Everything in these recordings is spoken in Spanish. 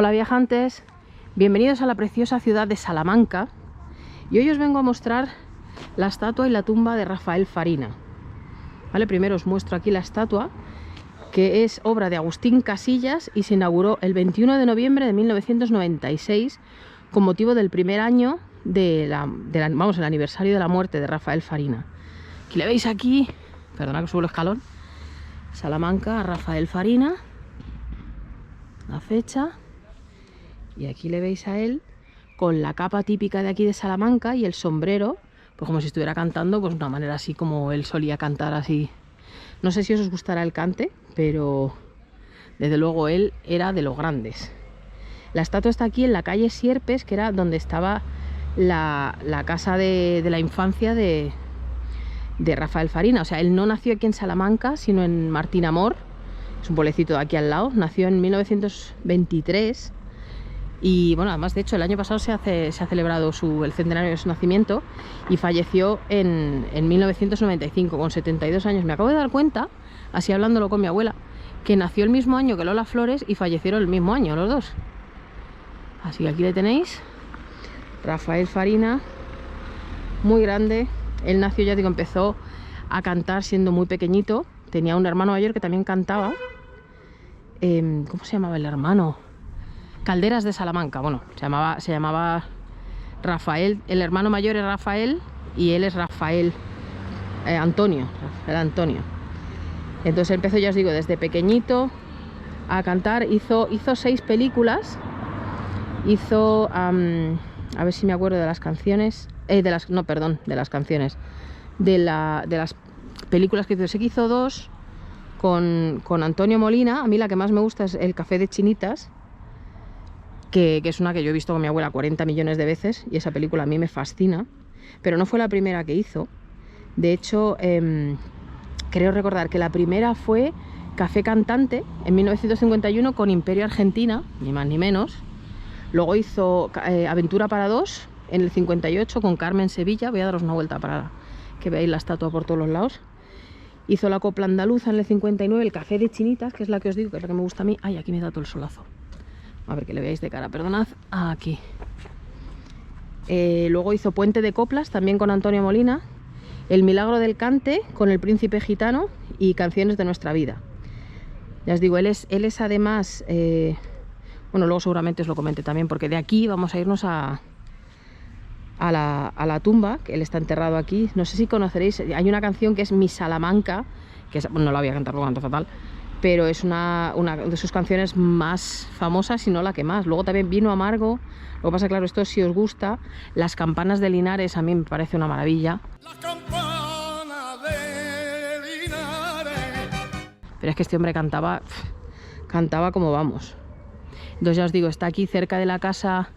Hola viajantes, bienvenidos a la preciosa ciudad de Salamanca y hoy os vengo a mostrar la estatua y la tumba de Rafael Farina. ¿Vale? Primero os muestro aquí la estatua, que es obra de Agustín Casillas y se inauguró el 21 de noviembre de 1996 con motivo del primer año el aniversario de la muerte de Rafael Farina. Aquí le veis aquí, perdona que subo el escalón, Salamanca, Rafael Farina, la fecha. Y aquí le veis a él con la capa típica de aquí de Salamanca y el sombrero, pues como si estuviera cantando, pues de una manera así como él solía cantar así. No sé si os gustará el cante, pero desde luego él era de los grandes. La estatua está aquí en la calle Sierpes, que era donde estaba la casa de la infancia de Rafael Farina. O sea, él no nació aquí en Salamanca, sino en Martín Amor, es un pueblecito de aquí al lado. Nació en 1923. Y bueno, además de hecho el año pasado se ha celebrado el centenario de su nacimiento y falleció en 1995 con 72 años. Me acabo de dar cuenta, así hablándolo con mi abuela, que nació el mismo año que Lola Flores y fallecieron el mismo año los dos. Así que aquí le tenéis, Rafael Farina, muy grande. Él nació, ya digo, empezó a cantar siendo muy pequeñito. Tenía un hermano mayor que también cantaba. ¿Cómo se llamaba el hermano? Calderas de Salamanca. Bueno, se llamaba Rafael. El hermano mayor es Rafael y él es Rafael Antonio. Era Antonio. Entonces empezó, ya os digo, desde pequeñito a cantar. Hizo 6 películas. Hizo, a ver si me acuerdo de las canciones. De las canciones. De las películas que hizo. Sé que hizo 2 con Antonio Molina. A mí la que más me gusta es El café de Chinitas, que es una que yo he visto con mi abuela 40 millones de veces, y esa película a mí me fascina, pero no fue la primera que hizo. De hecho, creo recordar que la primera fue Café Cantante en 1951 con Imperio Argentina, ni más ni menos. Luego hizo Aventura para 2 en el 58 con Carmen Sevilla. Voy a daros una vuelta para que veáis la estatua por todos los lados. Hizo La Copla Andaluza en el 59, El café de Chinitas, que es la que os digo, que es la que me gusta a mí. Ay, aquí me da todo el solazo. A ver que le veáis de cara, perdonad. Aquí. Luego hizo Puente de Coplas, también con Antonio Molina. El Milagro del Cante, con El Príncipe Gitano. Y Canciones de Nuestra Vida. Ya os digo, él es además... bueno, luego seguramente os lo comente también, porque de aquí vamos a irnos a la tumba, que él está enterrado aquí. No sé si conoceréis, hay una canción que es Mi Salamanca, que es, bueno, no la voy a cantar porque canto fatal, pero es una de sus canciones más famosas, si no la que más. Luego también Vino Amargo. Lo que pasa, claro, esto si os gusta, Las Campanas de Linares a mí me parece una maravilla. Las campanas de Linares. Pero es que este hombre cantaba como vamos. Entonces ya os digo, está aquí cerca de la casa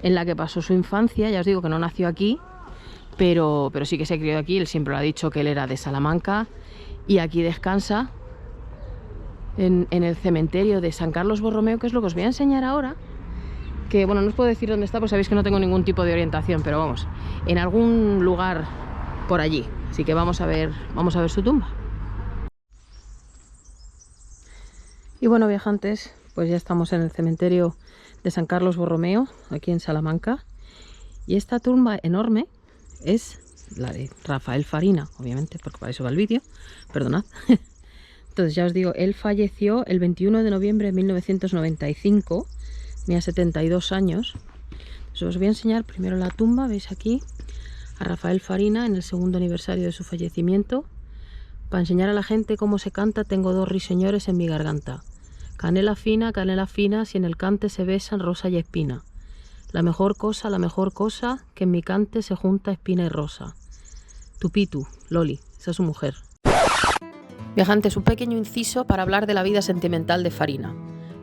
en la que pasó su infancia. Ya os digo que no nació aquí, pero sí que se crió aquí. Él siempre lo ha dicho, que él era de Salamanca, y aquí descansa en el cementerio de San Carlos Borromeo, que es lo que os voy a enseñar ahora. Que bueno, no os puedo decir dónde está, pues sabéis que no tengo ningún tipo de orientación, pero vamos, en algún lugar por allí. Así que vamos a ver su tumba. Y bueno, viajantes, pues ya estamos en el cementerio de San Carlos Borromeo, aquí en Salamanca. Y esta tumba enorme es la de Rafael Farina, obviamente, porque para eso va el vídeo, perdonad. Entonces ya os digo, él falleció el 21 de noviembre de 1995, tenía 72 años. Entonces os voy a enseñar primero la tumba, veis aquí, a Rafael Farina en el 2º aniversario de su fallecimiento. Para enseñar a la gente cómo se canta, tengo 2 ruiseñores en mi garganta. Canela fina, si en el cante se besan rosa y espina. La mejor cosa, que en mi cante se junta espina y rosa. Tupitu, Loli, esa es su mujer. Viajantes, un pequeño inciso para hablar de la vida sentimental de Farina.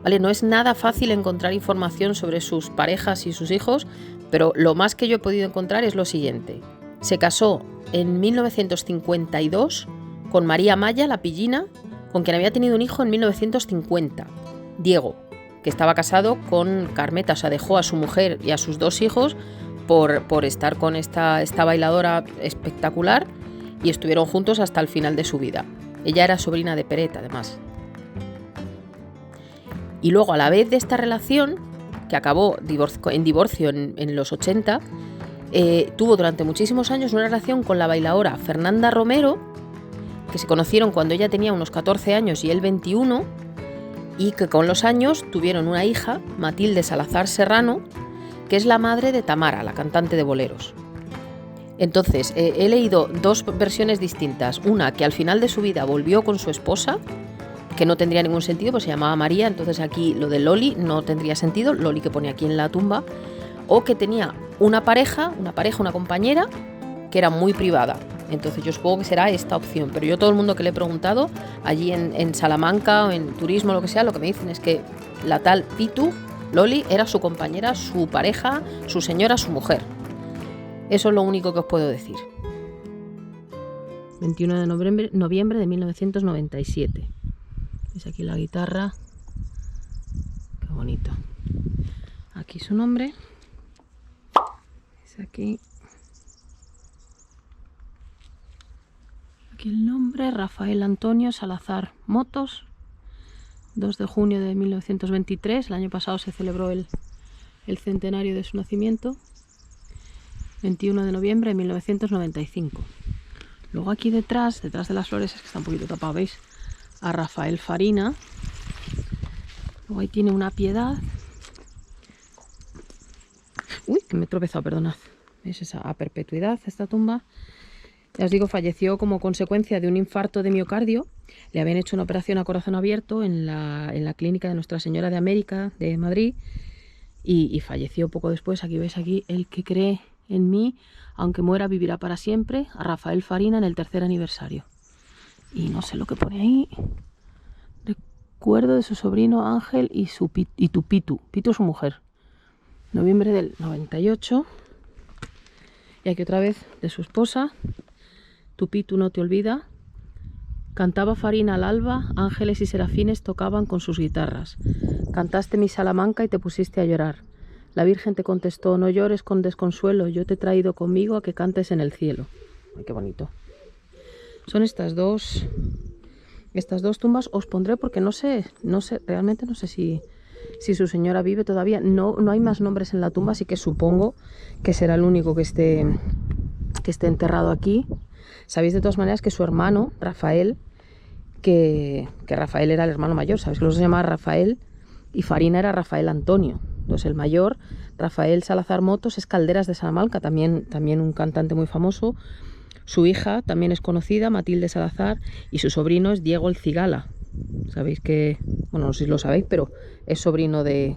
¿Vale? No es nada fácil encontrar información sobre sus parejas y sus hijos, pero lo más que yo he podido encontrar es lo siguiente. Se casó en 1952 con María Maya, la pillina, con quien había tenido un hijo en 1950, Diego, que estaba casado con Carmeta, o sea, dejó a su mujer y a sus 2 hijos por estar con esta bailadora espectacular, y estuvieron juntos hasta el final de su vida. Ella era sobrina de Peret, además. Y luego, a la vez de esta relación, que acabó en divorcio en los 80, tuvo durante muchísimos años una relación con la bailaora Fernanda Romero, que se conocieron cuando ella tenía unos 14 años y él 21, y que con los años tuvieron una hija, Matilde Salazar Serrano, que es la madre de Tamara, la cantante de boleros. Entonces, he leído dos versiones distintas. Una, que al final de su vida volvió con su esposa, que no tendría ningún sentido, pues se llamaba María, entonces aquí lo de Loli no tendría sentido, Loli que pone aquí en la tumba, o que tenía una compañera, que era muy privada. Entonces yo supongo que será esta opción, pero yo todo el mundo que le he preguntado, allí en Salamanca o en turismo, lo que sea, lo que me dicen es que la tal Pitu, Loli, era su compañera, su pareja, su señora, su mujer. Eso es lo único que os puedo decir. 21 de noviembre de 1997. ¿Veis aquí la guitarra? Qué bonito. Aquí su nombre. Es aquí. Aquí el nombre, Rafael Antonio Salazar Motos. 2 de junio de 1923. El año pasado se celebró el centenario de su nacimiento. 21 de noviembre de 1995. Luego aquí detrás de las flores, es que está un poquito tapado, ¿veis? A Rafael Farina. Luego ahí tiene una Piedad. Uy, que me he tropezado, perdonad. ¿Veis esa a perpetuidad, esta tumba? Ya os digo, falleció como consecuencia de un infarto de miocardio. Le habían hecho una operación a corazón abierto en la clínica de Nuestra Señora de América de Madrid y falleció poco después. Aquí veis aquí el que cree en mí, aunque muera vivirá para siempre, a Rafael Farina en el 3er aniversario. Y no sé lo que pone ahí. Recuerdo de su sobrino Ángel y tu Pitu. Pitu, su mujer. Noviembre del 98. Y aquí otra vez de su esposa. Tu Pitu no te olvida. Cantaba Farina al alba, ángeles y serafines tocaban con sus guitarras. Cantaste mi Salamanca y te pusiste a llorar. La Virgen te contestó, no llores con desconsuelo, yo te he traído conmigo a que cantes en el cielo. Ay, qué bonito. Son estas dos tumbas. Os pondré porque no sé, realmente no sé si su señora vive todavía. No hay más nombres en la tumba, así que supongo que será el único que esté enterrado aquí. Sabéis de todas maneras que su hermano, Rafael, que Rafael era el hermano mayor, sabéis que los se llamaba Rafael y Farina era Rafael Antonio. Entonces el mayor, Rafael Salazar Motos, es Calderas de Salamanca, también un cantante muy famoso. Su hija también es conocida, Matilde Salazar, y su sobrino es Diego el Cigala. Sabéis que, bueno, no sé si lo sabéis, pero es sobrino de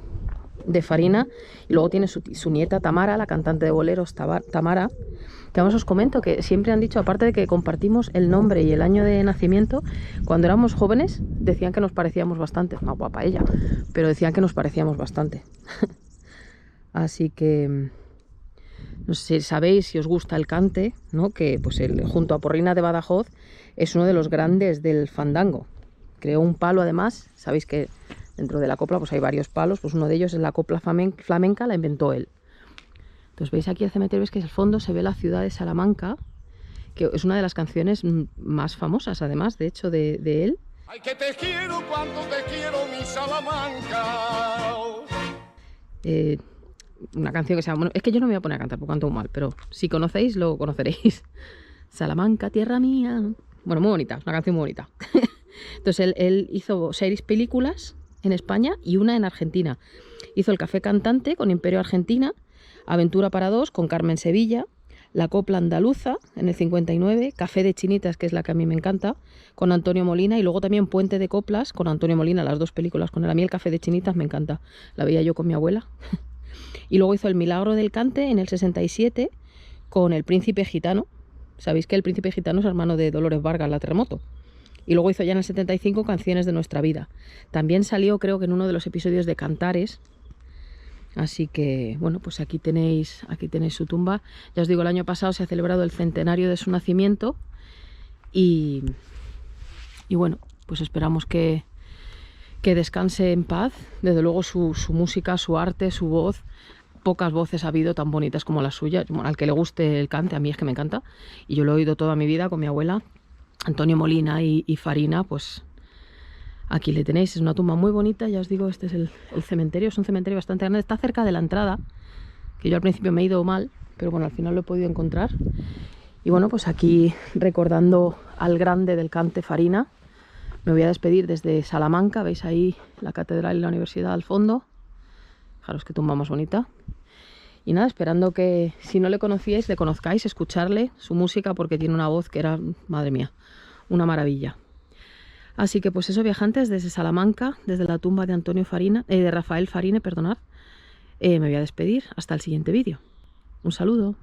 Farina. Y luego tiene su nieta Tamara, la cantante de boleros Tamara, que vamos, os comento que siempre han dicho, aparte de que compartimos el nombre y el año de nacimiento, cuando éramos jóvenes decían que nos parecíamos bastante. Más guapa ella, pero decían que nos parecíamos bastante. Así que no sé si sabéis, si os gusta el cante, ¿no? Que pues junto a Porrina de Badajoz es uno de los grandes del fandango. Creó un palo, además, sabéis que dentro de la copla pues hay varios palos, pues uno de ellos es la copla flamenca, la inventó él. Entonces veis aquí el cementerio, veis que al fondo se ve la ciudad de Salamanca, que es una de las canciones más famosas, además, de hecho, de él. Ay, que te quiero cuando te quiero, mi Salamanca. Una canción que se llama... Bueno, es que yo no me voy a poner a cantar porque canto mal, pero si conocéis, lo conoceréis. Salamanca, tierra mía. Bueno, muy bonita, una canción muy bonita. Entonces él hizo 6 películas en España y una en Argentina. Hizo El Café Cantante con Imperio Argentina, Aventura para dos con Carmen Sevilla, La Copla Andaluza en el 59, Café de Chinitas, que es la que a mí me encanta, con Antonio Molina, y luego también Puente de Coplas con Antonio Molina, las 2 películas con él. A mí El Café de Chinitas me encanta, la veía yo con mi abuela. Y luego hizo El Milagro del Cante en el 67 con El Príncipe Gitano. Sabéis que El Príncipe Gitano es hermano de Dolores Vargas, la Terremoto. Y luego hizo ya en el 75 Canciones de nuestra vida. También salió, creo que en uno de los episodios de Cantares. Así que, bueno, pues aquí tenéis su tumba. Ya os digo, el año pasado se ha celebrado el centenario de su nacimiento. Y bueno, pues esperamos que descanse en paz. Desde luego su música, su arte, su voz. Pocas voces ha habido tan bonitas como la suya. Bueno, al que le guste el cante, a mí es que me encanta. Y yo lo he oído toda mi vida con mi abuela. Antonio Molina y Farina, pues Aquí le tenéis, es una tumba muy bonita, ya os digo, este es el cementerio, es un cementerio bastante grande, está cerca de la entrada, que yo al principio me he ido mal, pero bueno, al final lo he podido encontrar. Y bueno, pues aquí recordando al grande del cante Farina, me voy a despedir desde Salamanca, veis ahí la catedral y la universidad al fondo. Fijaros qué tumba más bonita. Y nada, esperando que si no le conocíais, le conozcáis, escucharle su música, porque tiene una voz que era, madre mía, una maravilla. Así que pues eso, viajantes, desde Salamanca, desde la tumba de Rafael Farina, perdonad, me voy a despedir hasta el siguiente vídeo. Un saludo.